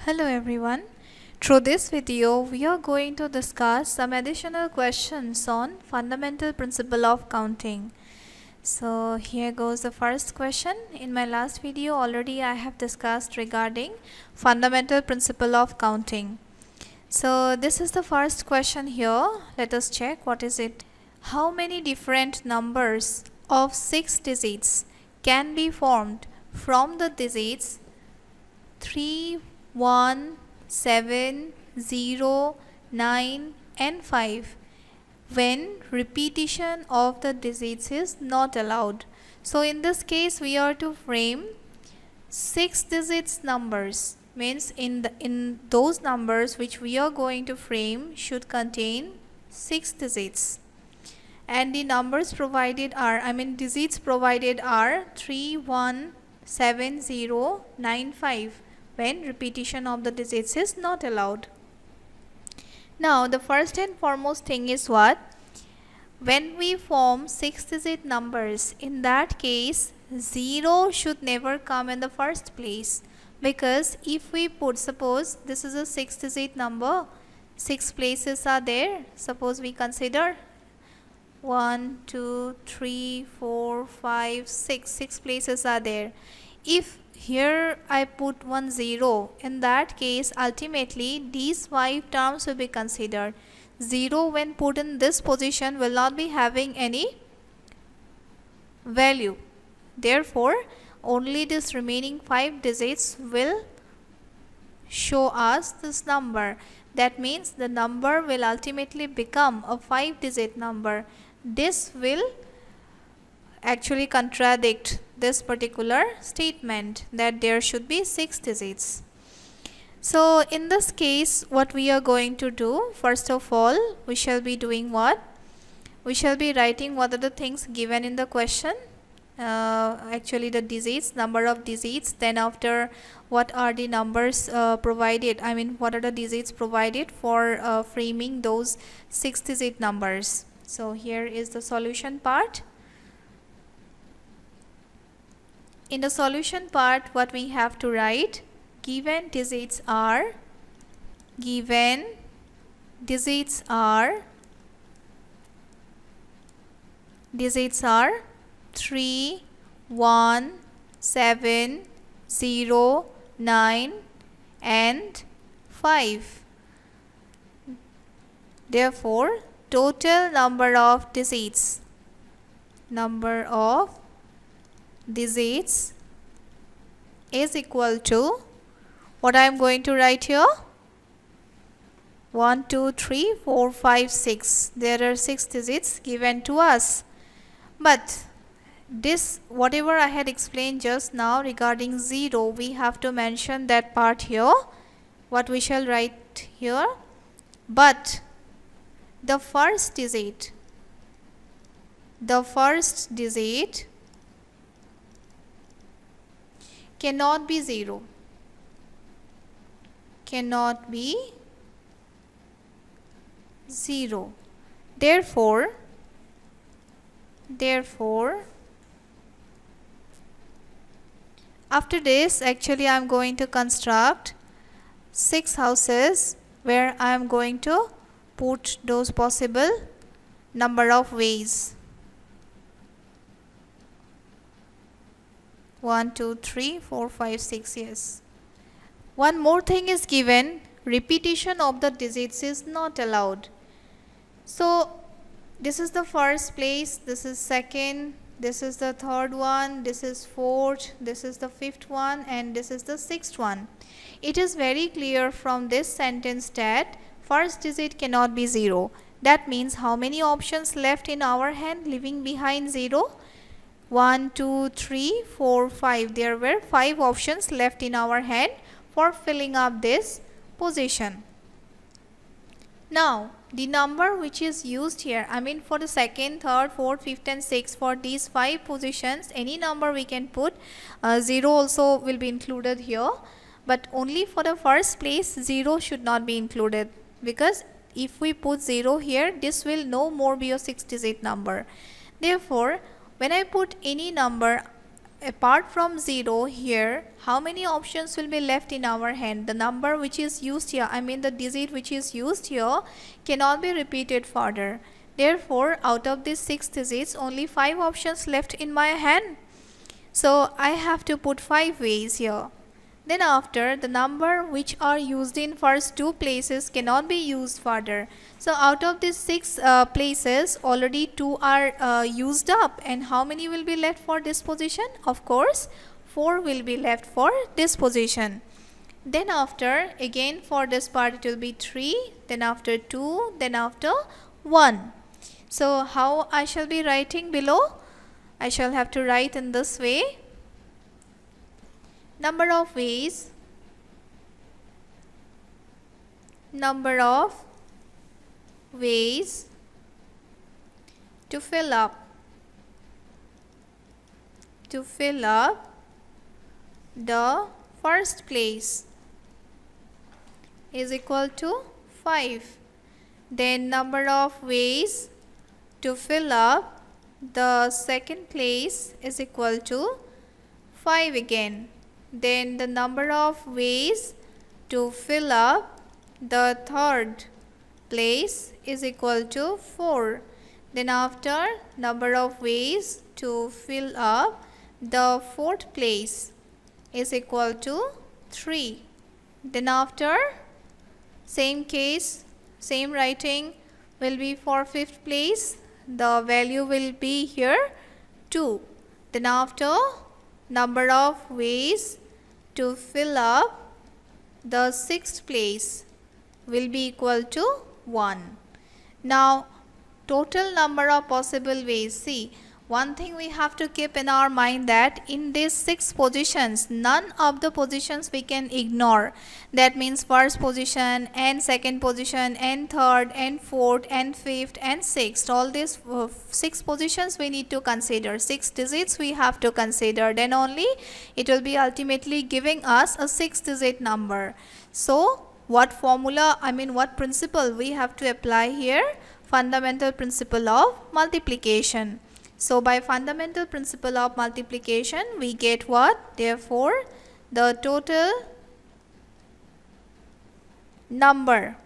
Hello everyone. Through this video, we are going to discuss some additional questions on fundamental principle of counting. So here goes the first question. In my last video already I have discussed regarding fundamental principle of counting. So this is the first question here. Let us check what is it. How many different numbers of 6 digits can be formed from the digits 3, 1, 7, 0, 9 and 5 when repetition of the digits is not allowed? So in this case we are to frame 6 digits numbers, means in those numbers which we are going to frame should contain 6 digits, and the numbers provided are, digits provided are 3, 1, 7, 0, 9, 5 when repetition of the digits is not allowed. Now the first and foremost thing is what? When we form 6-digit numbers, in that case 0 should never come in the first place, because if we put, suppose this is a 6-digit number, 6 places are there. Suppose we consider 1, 2, 3, 4, 5, 6. 6 places are there. If here I put 1 0, in that case ultimately these 5 terms will be considered. 0 when put in this position will not be having any value. Therefore only this remaining 5 digits will show us this number. That means the number will ultimately become a 5-digit number. This will actually contradict this particular statement that there should be 6 digits. So in this case what we are going to do, first of all we shall be doing what? We shall be writing what are the things given in the question, actually the digits, number of digits. Then after, what are the numbers provided, what are the digits provided for framing those 6-digit numbers. So here is the solution part. In the solution part what we have to write, given digits are 3, 1, 7, 0, 9 and 5. Therefore total number of digits is equal to, what I am going to write here, 1, 2, 3, 4, 5, 6. There are 6 digits given to us. But this, whatever I had explained just now regarding 0, we have to mention that part here. What we shall write here? But the first digit cannot be 0. Therefore after this actually I am going to construct 6 houses where I am going to put those possible number of ways. 1, 2, 3, 4, 5, 6. Yes. One more thing is given, repetition of the digits is not allowed. So this is the first place, this is second, this is the third one, this is fourth, this is the fifth one, and this is the sixth one. It is very clear from this sentence that first digit cannot be 0. That means how many options left in our hand leaving behind 0? 1, 2, 3, 4, 5. There were 5 options left in our hand for filling up this position. Now the number which is used here, for the second, third, fourth, fifth and sixth, for these 5 positions any number we can put. 0 also will be included here, but only for the first place 0 should not be included, because if we put 0 here this will no more be a 6-digit number. Therefore when I put any number apart from 0 here, how many options will be left in our hand? The number which is used here, I mean the digit which is used here, cannot be repeated further. Therefore, out of these 6 digits, only 5 options left in my hand. So I have to put 5 ways here. Then after, the number which are used in first 2 places cannot be used further. So out of these 6 places, already 2 are used up. And how many will be left for this position? Of course, 4 will be left for this position. Then after, again for this part it will be 3, then after 2, then after 1. So how I shall be writing below? I shall have to write in this way. Number of ways to fill up the first place is equal to 5. Then number of ways to fill up the second place is equal to 5 again. Then the number of ways to fill up the third place is equal to 4. Then after, number of ways to fill up the fourth place is equal to 3. Then after, same case, same writing will be for fifth place. The value will be here 2. Then after, number of ways to fill up the sixth place will be equal to 1. Now, total number of possible ways. See, one thing we have to keep in our mind that in these 6 positions, none of the positions we can ignore. That means first position and second position and third and fourth and fifth and sixth. All these 6 positions we need to consider. 6 digits we have to consider. Then only it will be ultimately giving us a 6-digit number. So, what formula, I mean what principle we have to apply here? Fundamental principle of multiplication. So by fundamental principle of multiplication, we get what? Therefore, the total number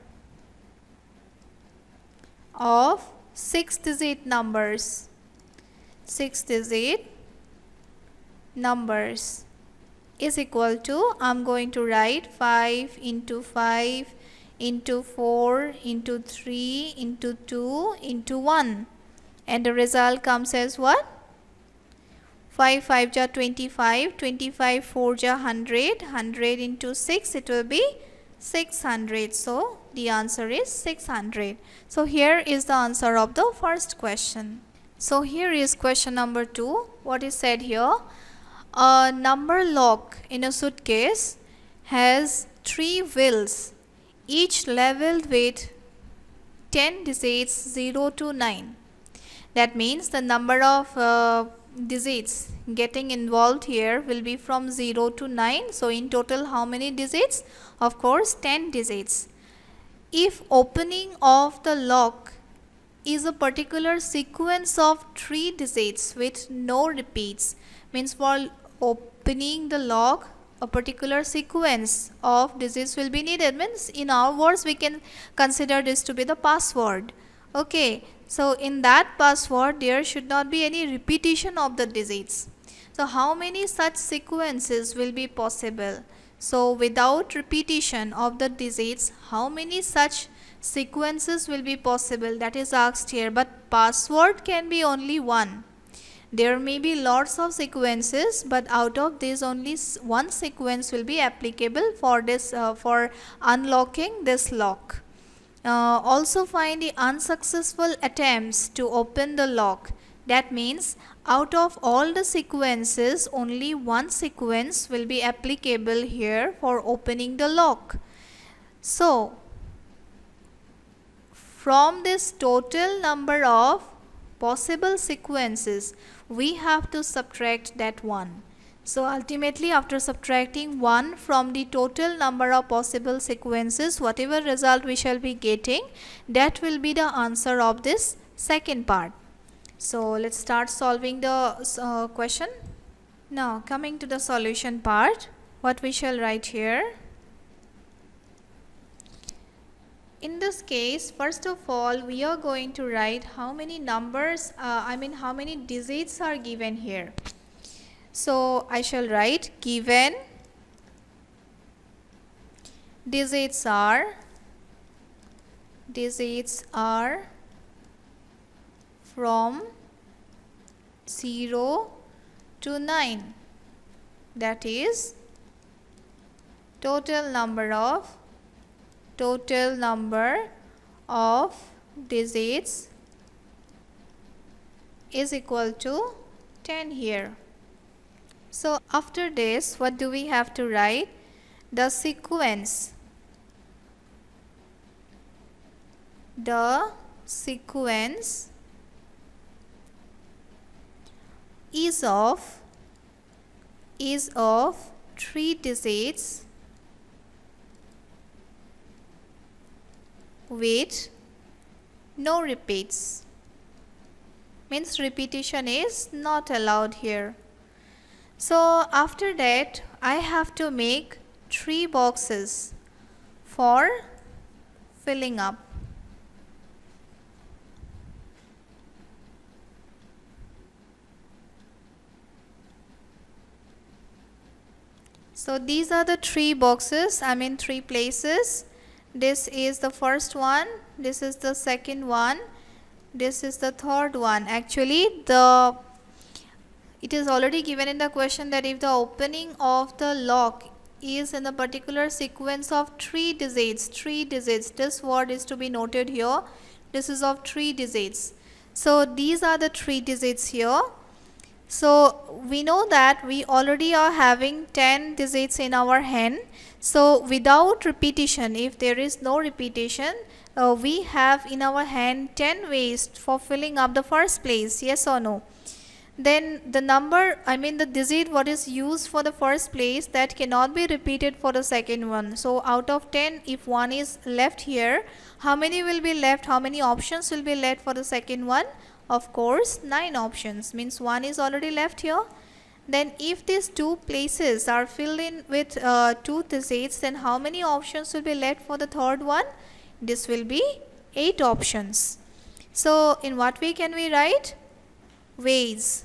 of 6-digit numbers, 6-digit numbers is equal to, I'm going to write 5 into 5 into 4 into 3 into 2 into 1. And the result comes as what? 5 5 ja 25, 25 4 ja 100, 100 into 6 it will be 600. So the answer is 600. So here is the answer of the first question. So here is question number 2. What is said here? A number lock in a suitcase has 3 wheels, each leveled with 10 digits 0 to 9. That means the number of digits getting involved here will be from 0 to 9. So in total how many digits? Of course 10 digits. If opening of the lock is a particular sequence of 3 digits with no repeats, means for opening the lock a particular sequence of digits will be needed, means in our words we can consider this to be the password. Okay, so in that password there should not be any repetition of the digits. So how many such sequences will be possible? So without repetition of the digits, how many such sequences will be possible? That is asked here, but password can be only one. There may be lots of sequences, but out of these only one sequence will be applicable for this for unlocking this lock. Also find the unsuccessful attempts to open the lock. That means out of all the sequences, only one sequence will be applicable here for opening the lock. So, from this total number of possible sequences, we have to subtract that one. So ultimately, after subtracting 1 from the total number of possible sequences, whatever result we shall be getting, that will be the answer of this second part. So let's start solving the question. Now coming to the solution part, what we shall write here. In this case, first of all, we are going to write how many numbers, how many digits are given here. So I shall write given digits are from 0 to 9. That is total number of digits is equal to 10 here. So after this, what do we have to write? The sequence is of 3 digits with no repeats. Means repetition is not allowed here. So after that, I have to make 3 boxes for filling up. So these are the 3 boxes, 3 places. This is the first one, this is the second one, this is the third one. Actually, it is already given in the question that if the opening of the lock is in a particular sequence of 3 digits, this word is to be noted here. This is of 3 digits. So these are the 3 digits here. So we know that we already are having 10 digits in our hand. So without repetition, if there is no repetition, we have in our hand 10 ways for filling up the first place, yes or no? Then the number, the digit what is used for the first place, that cannot be repeated for the second one. So out of 10, if 1 is left here, how many will be left? How many options will be left for the second one? Of course, 9 options, means 1 is already left here. Then if these 2 places are filled in with 2 digits, then how many options will be left for the third one? This will be 8 options. So in what way can we write? Ways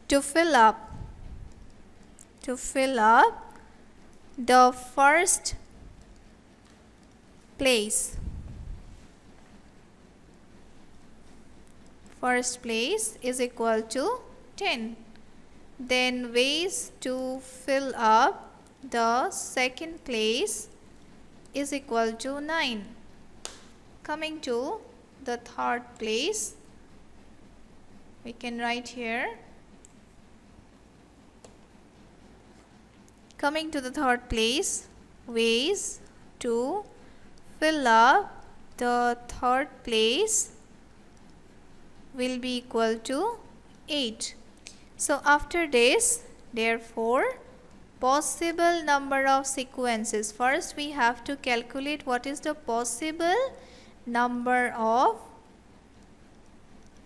to fill up the first place. First place is equal to 10. Then ways to fill up the second place is equal to 9. Coming to the third place, we can write here. Coming to the third place, ways to fill up the third place will be equal to 8. So after this, therefore, possible number of sequences. First we have to calculate what is the possible number of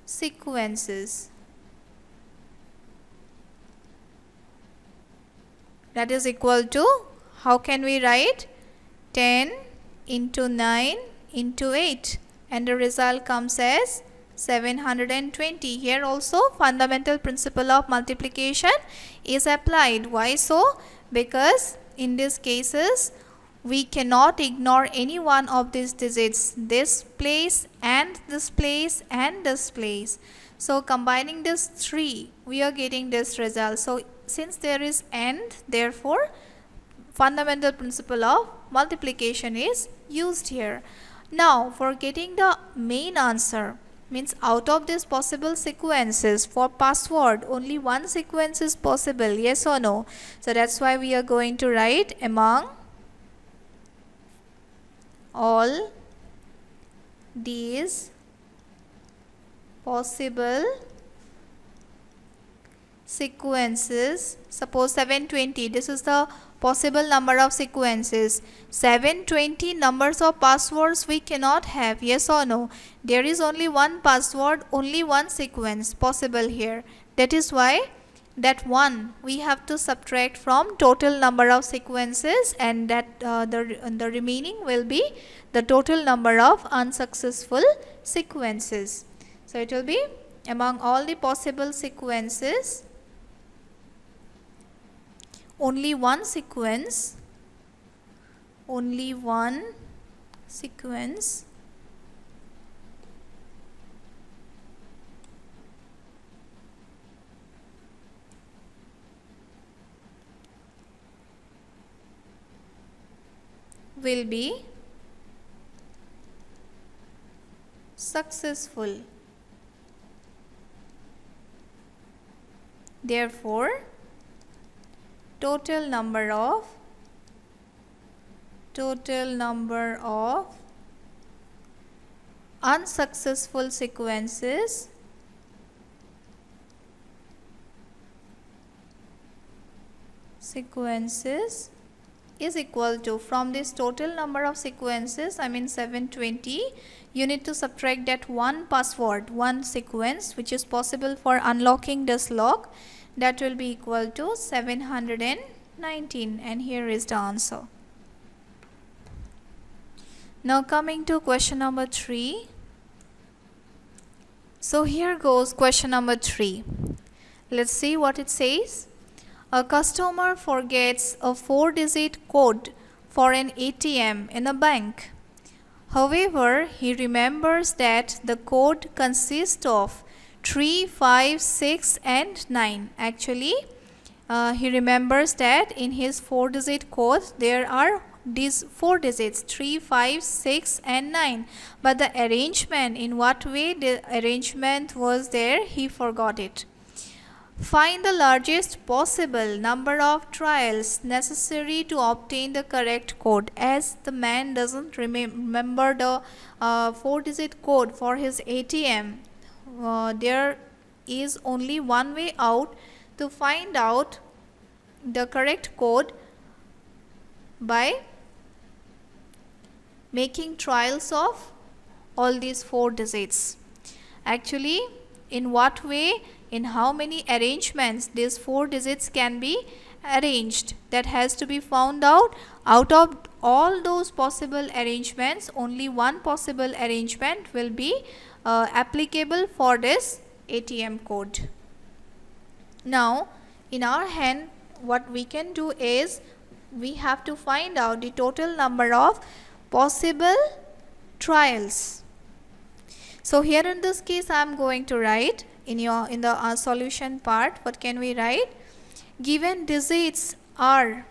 sequences. That is equal to, how can we write? 10 into 9 into 8, and the result comes as 720. Here also fundamental principle of multiplication is applied. Why so? Because in these cases we cannot ignore any one of these digits, this place and this place and this place. So combining these 3, we are getting this result. So since there is and, therefore fundamental principle of multiplication is used here. Now for getting the main answer, means out of these possible sequences, for password only one sequence is possible, yes or no? So that's why we are going to write among all these possible sequences. Suppose 720, this is the possible number of sequences. 720 numbers of passwords we cannot have, yes or no? There is only one password, only one sequence possible here. That is why that 1 we have to subtract from total number of sequences, and that the remaining will be the total number of unsuccessful sequences. So it will be among all the possible sequences, only one sequence will be successful. Therefore, total number of unsuccessful sequences is equal to, from this total number of sequences, I mean 720, you need to subtract that one password, one sequence which is possible for unlocking this lock. That will be equal to 719, and here is the answer. Now coming to question number 3. So here goes question number 3. Let's see what it says. A customer forgets a 4-digit code for an ATM in a bank. However, he remembers that the code consists of 3, 5, 6 and 9. Actually, he remembers that in his 4-digit code there are these 4 digits, 3, 5, 6 and 9. But the arrangement, in what way the arrangement was there, he forgot it. Find the largest possible number of trials necessary to obtain the correct code. As the man doesn't remember the 4-digit code for his ATM, there is only one way out to find out the correct code, by making trials of all these 4 digits. Actually, in what way, in how many arrangements these 4 digits can be arranged, that has to be found out. Out of all those possible arrangements, only one possible arrangement will be applicable for this ATM code. Now in our hand, what we can do is, we have to find out the total number of possible trials. So here in this case I am going to write in the solution part. What can we write? Given digits are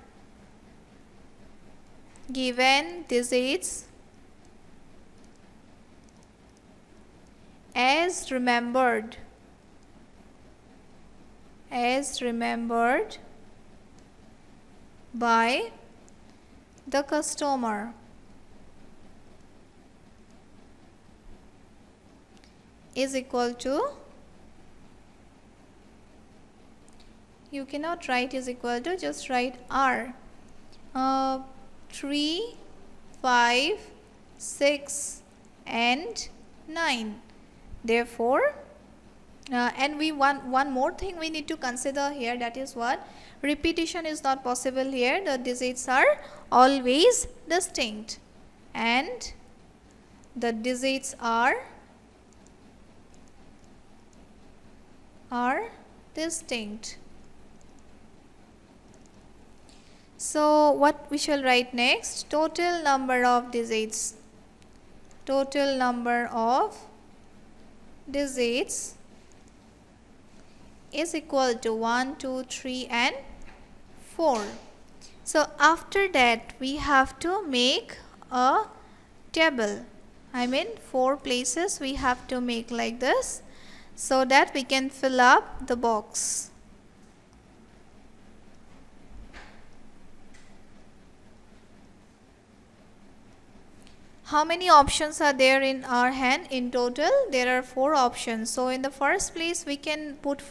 as remembered by the customer is equal to, you cannot write is equal to, just write R. 3, 5, 6 and 9. Therefore, and we want one more thing we need to consider here, that is what? Repetition is not possible here. The digits are always distinct, and the digits are distinct. So what we shall write next? Total number of digits. Total number of digits is equal to 1, 2, 3 and 4. So after that we have to make a table. I mean 4 places we have to make like this, so that we can fill up the box. How many options are there in our hand? In total there are 4 options. So in the first place we can put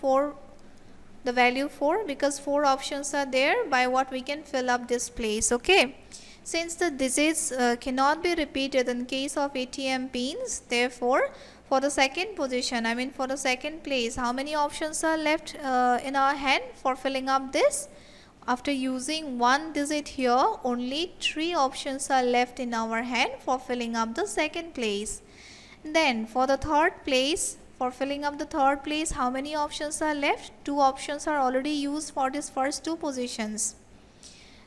the value 4, because 4 options are there, by what we can fill up this place. Okay, since the digits cannot be repeated in case of ATM pins, therefore for the second position, I mean for the second place, how many options are left in our hand for filling up this? After using one digit here, only 3 options are left in our hand for filling up the second place. Then for the third place, for filling up the third place, how many options are left? 2 options are already used for these first 2 positions.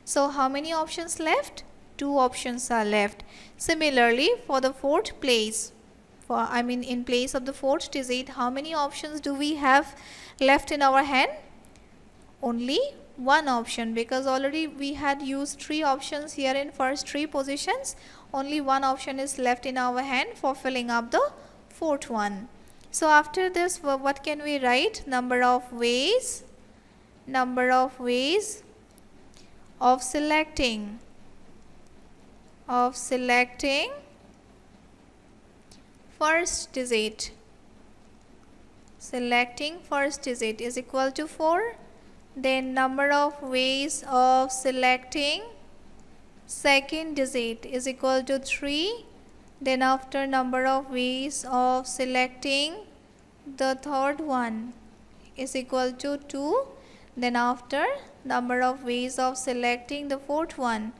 So how many options left? 2 options are left. Similarly, for the fourth place, in place of the fourth digit, how many options do we have left in our hand? Only 1 option, because already we had used 3 options here in first 3 positions. Only 1 option is left in our hand for filling up the fourth one. So after this, what can we write? Number of ways of selecting first digit. Selecting first digit is equal to 4. Then number of ways of selecting second digit is equal to 3. Then after number of ways of selecting the third one is equal to 2. Then after number of ways of selecting the fourth one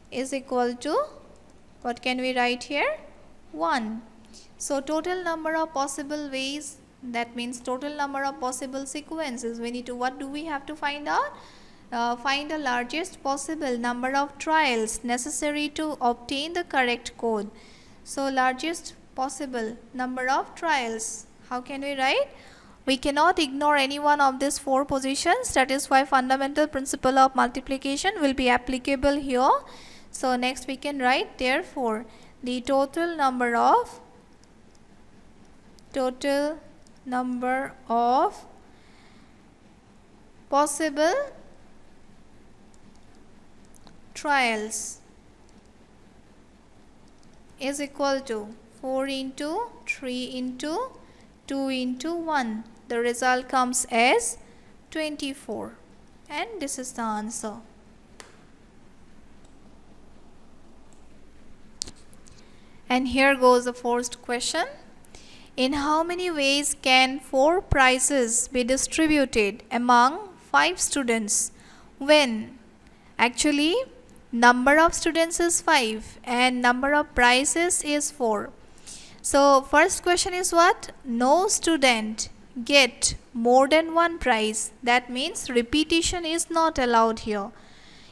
is equal to, what can we write here? 1. So total number of possible ways, that means total number of possible sequences, we need to, what do we have to find out? Find the largest possible number of trials necessary to obtain the correct code. So largest possible number of trials, how can we write? We cannot ignore any one of these 4 positions. That is why fundamental principle of multiplication will be applicable here. So next we can write, therefore the total number of possible trials is equal to 4 into 3 into 2 into 1. The result comes as 24, and this is the answer. And here goes the first question. In how many ways can 4 prizes be distributed among 5 students when actually number of students is 5 and number of prizes is 4? So first question is what? No student get more than 1 prize. That means repetition is not allowed here.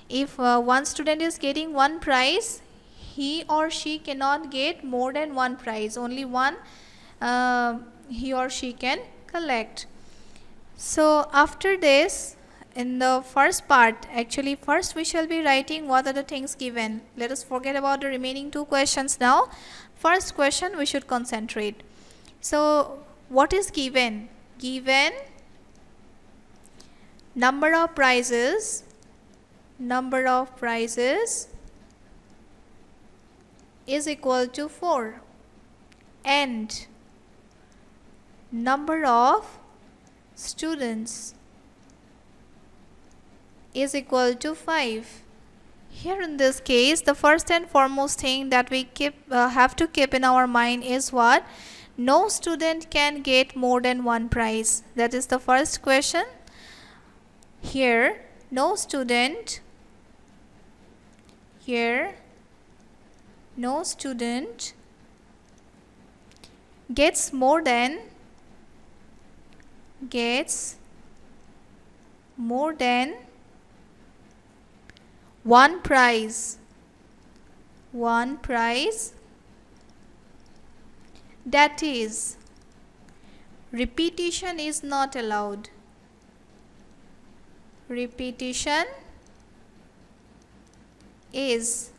If one student is getting 1 prize, he or she cannot get more than 1 prize. Only one he or she can collect. So after this, in the first part, actually first we shall be writing what are the things given. Let us forget about the remaining 2 questions now. First question we should concentrate. So what is given? Given number of prizes is equal to 4 and number of students is equal to 5. Here in this case, the first and foremost thing that we have to keep in our mind is what? No student can get more than 1 prize. That is the first question. Here, no student gets more than 1 prize. That is, repetition is not allowed. Repetition is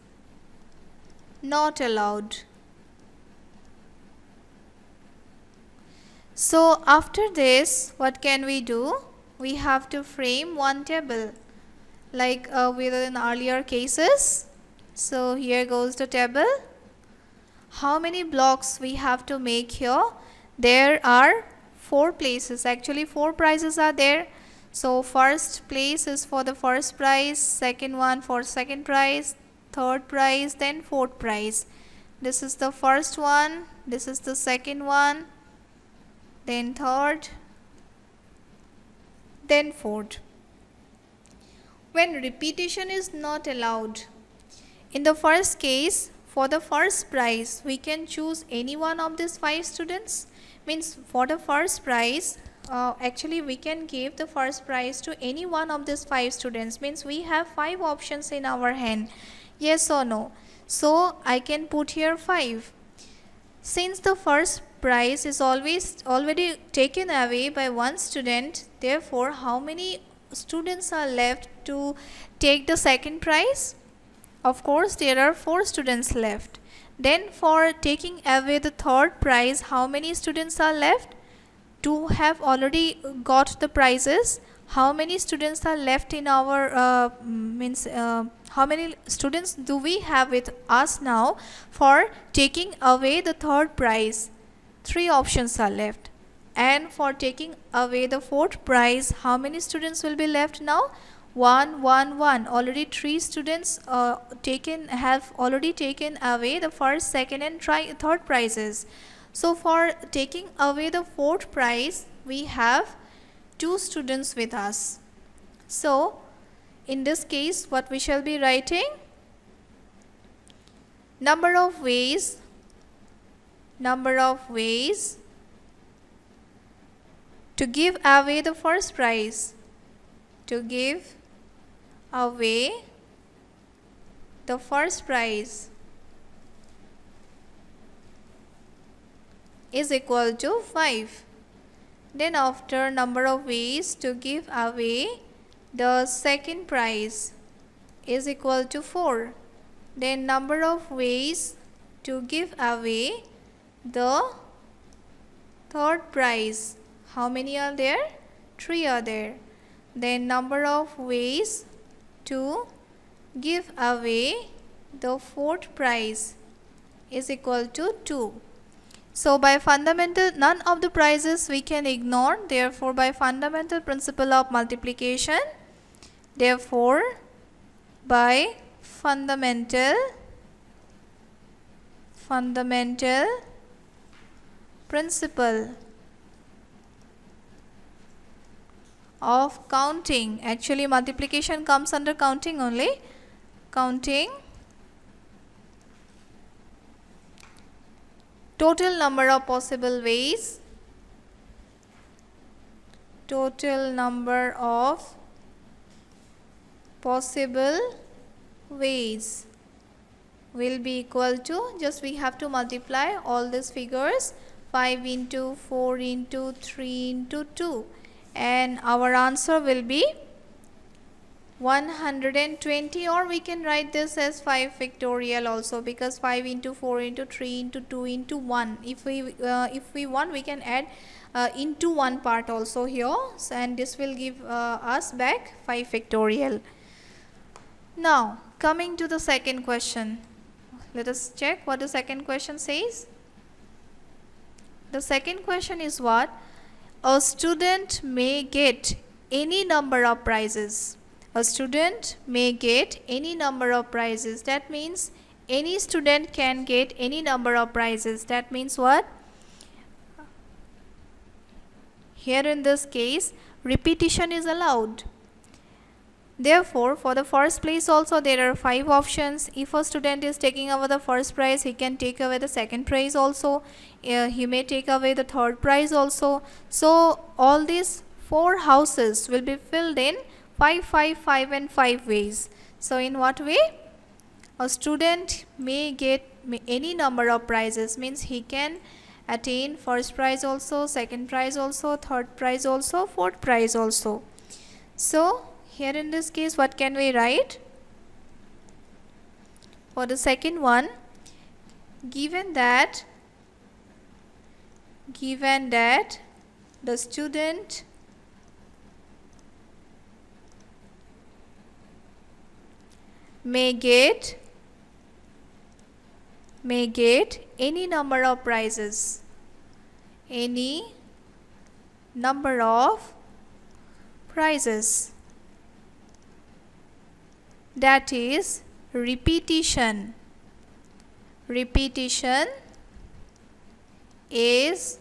not allowed. So after this, what can we do? We have to frame one table like with in earlier cases. So here goes the table. How many blocks we have to make here? There are 4 places. Actually 4 prizes are there. So first place is for the first prize, second one for second prize, third prize, then fourth prize. This is the first one, this is the second one, then third, then fourth. When repetition is not allowed, in the first case, for the first prize, we can choose any one of these 5 students. Means for the first prize, actually we can give the first prize to any one of these 5 students. Means we have 5 options in our hand, yes or no. So I can put here 5. Since the first prize is already taken away by one student, therefore how many students are left to take the second prize? Of course, there are 4 students left. Then for taking away the third prize, how many students are left? 2 have already got the prizes. How many students are left in our how many students do we have with us now for taking away the third prize? 3 options are left. And for taking away the fourth prize, how many students will be left now? 1, 1, 1. Already 3 students have already taken away the first, second and third prizes. So for taking away the fourth prize, we have 2 students with us. So in this case, what we shall be writing? Number of ways to give away the first prize. To give away the first prize is equal to 5. Then after, number of ways to give away the second prize is equal to 4. Then number of ways to give away the third prize, how many are there? 3 are there. Then number of ways to give away the fourth prize is equal to 2. So by fundamental, none of the prizes we can ignore. Therefore by fundamental principle of multiplication, therefore by fundamental principle of counting, actually multiplication comes under counting only. Counting total number of possible ways, total number of possible ways will be equal to, just we have to multiply all these figures, 5 into 4 into 3 into 2, and our answer will be 120, or we can write this as 5 factorial also, because 5 into 4 into 3 into 2 into 1, if we want, we can add into one part also here, and this will give us back 5 factorial. Now coming to the second question, let us check what the second question says. The second question is what? A student may get any number of prizes. A student may get any number of prizes. That means any student can get any number of prizes. That means what? Here in this case, repetition is allowed. Therefore, for the first place also there are 5 options. If a student is taking over the first prize, he can take away the second prize also. He may take away the third prize also. So all these 4 houses will be filled in 5, 5, 5 and 5 ways. So in what way? A student may get any number of prizes, means he can attain first prize also, second prize also, third prize also, fourth prize also. So here in this case, what can we write? For the second one, given that the student may get any number of prizes, any number of prizes, that is repetition. Repetition is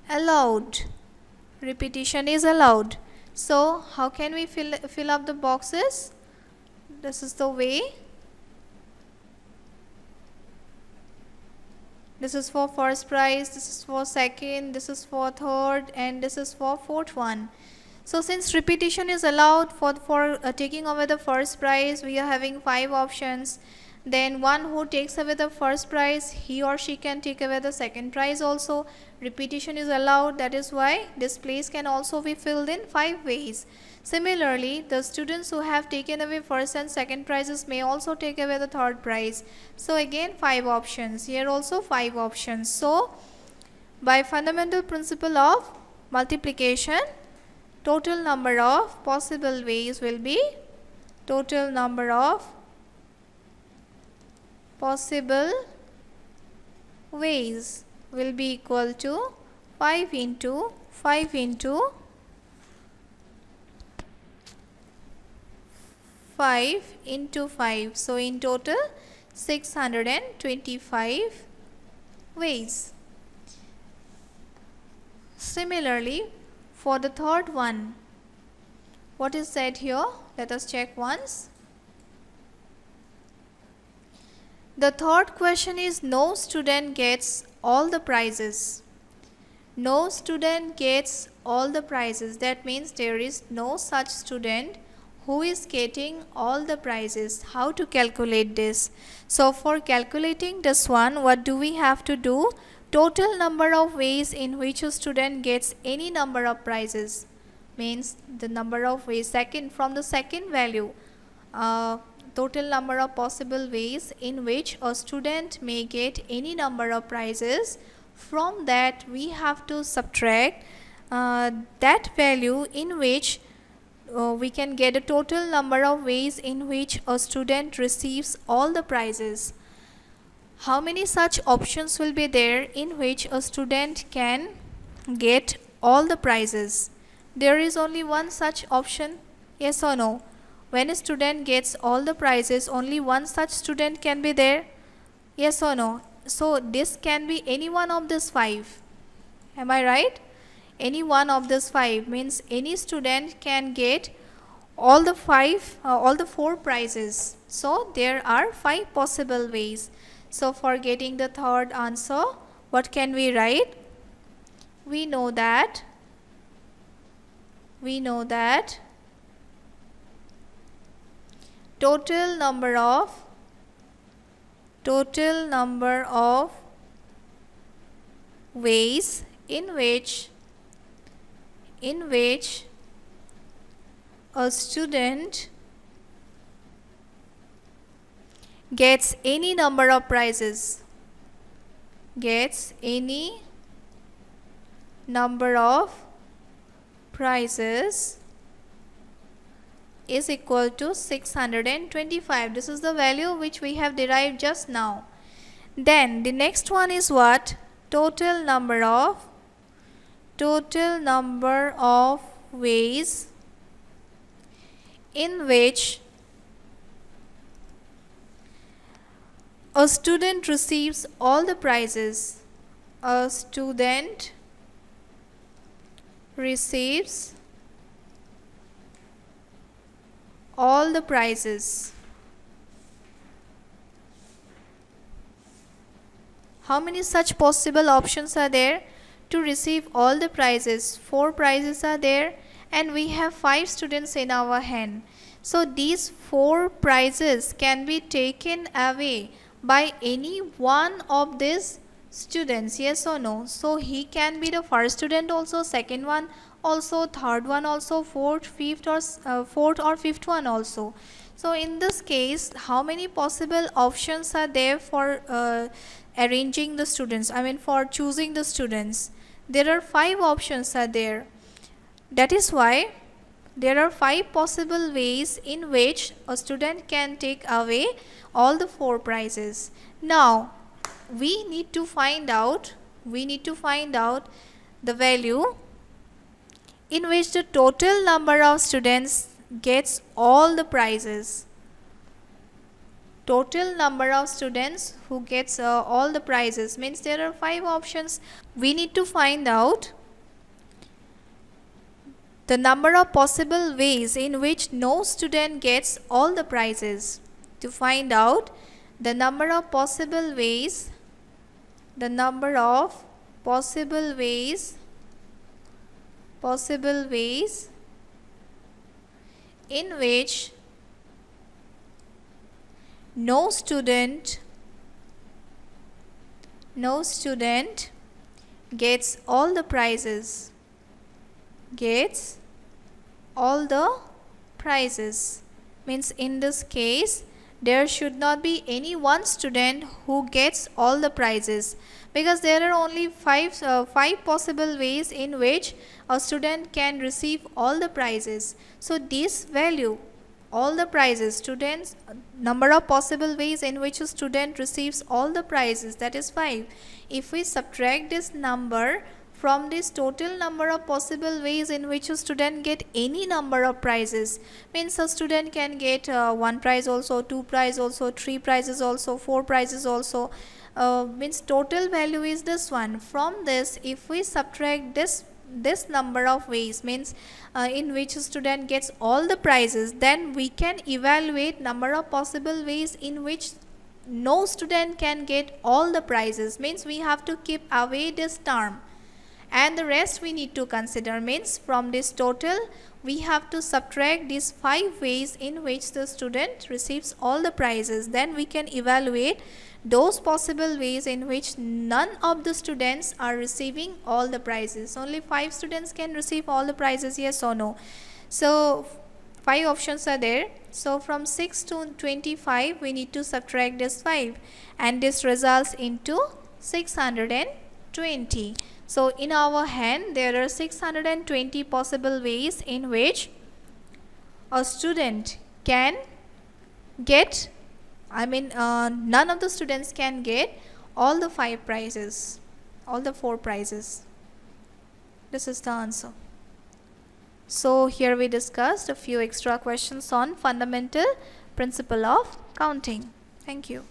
allowed. Repetition is allowed. So how can we fill up the boxes? This is the way. This is for first prize, this is for second, this is for third, and this is for fourth one. So since repetition is allowed for taking away the first prize, we are having 5 options. Then one who takes away the first prize, he or she can take away the second prize also. Repetition is allowed, that is why this place can also be filled in 5 ways. Similarly, the students who have taken away first and second prizes may also take away the third prize. So again 5 options, here also 5 options. So by fundamental principle of multiplication, total number of possible ways will be total number of possible ways will be equal to 5 into 5 into 5 into 5. So in total 625 ways. Similarly, for the third one, what is said here? Let us check once. The third question is, no student gets all the prizes. No student gets all the prizes. That means there is no such student who is getting all the prizes. How to calculate this? So for calculating this one, what do we have to do? Total number of ways in which a student gets any number of prizes means the number of ways from the second value. Total number of possible ways in which a student may get any number of prizes. From that we have to subtract that value in which we can get a total number of ways in which a student receives all the prizes. How many such options will be there in which a student can get all the prizes? There is only one such option, yes or no? When a student gets all the prizes, only one such student can be there, yes or no? So this can be any one of these 5. Am I right? Any one of these 5 means any student can get all the 4 prizes. So there are 5 possible ways. So for getting the third answer, what can we write? We know that total number of ways in which a student gets any number of prizes, is equal to 625. This is the value which we have derived just now. Then the next one is what? Total number of ways in which a student receives all the prizes. A student receives all the prizes. How many such possible options are there to receive all the prizes? 4 prizes are there and we have 5 students in our hand. So these 4 prizes can be taken away by any one of these students, yes or no? So he can be the first student also, second one also, third one also, fourth or fifth one also. So in this case, how many possible options are there for arranging the students, for choosing the students? There are 5 options are there. That is why there are 5 possible ways in which a student can take away all the 4 prizes. Now we need to find out the value in which the total number of students gets all the prizes. Total number of students who gets all the prizes means there are 5 options. We need to find out the number of possible ways in which no student gets all the prizes. To find out the number of possible ways, in which no student gets all the prizes. Means in this case there should not be any one student who gets all the prizes, because there are only five possible ways in which a student can receive all the prizes. So this value, all the prizes, number of possible ways in which a student receives all the prizes, that is 5. If we subtract this number from this total number of possible ways in which a student get any number of prizes, means a student can get 1 prize also, 2 prize also, 3 prizes also, 4 prizes also, means total value is this one. From this, if we subtract this number of ways, means in which a student gets all the prizes, then we can evaluate number of possible ways in which no student can get all the prizes. Means we have to keep away this term, and the rest we need to consider. Means from this total we have to subtract these 5 ways in which the student receives all the prizes. Then we can evaluate those possible ways in which none of the students are receiving all the prizes. Only 5 students can receive all the prizes, yes or no? So 5 options are there. So from 6 to 25 we need to subtract this 5, and this results into 620. So in our hand there are 620 possible ways in which a student can get, none of the students can get all the 5 prizes, all the 4 prizes. This is the answer. So here we discussed a few extra questions on fundamental principle of counting. Thank you.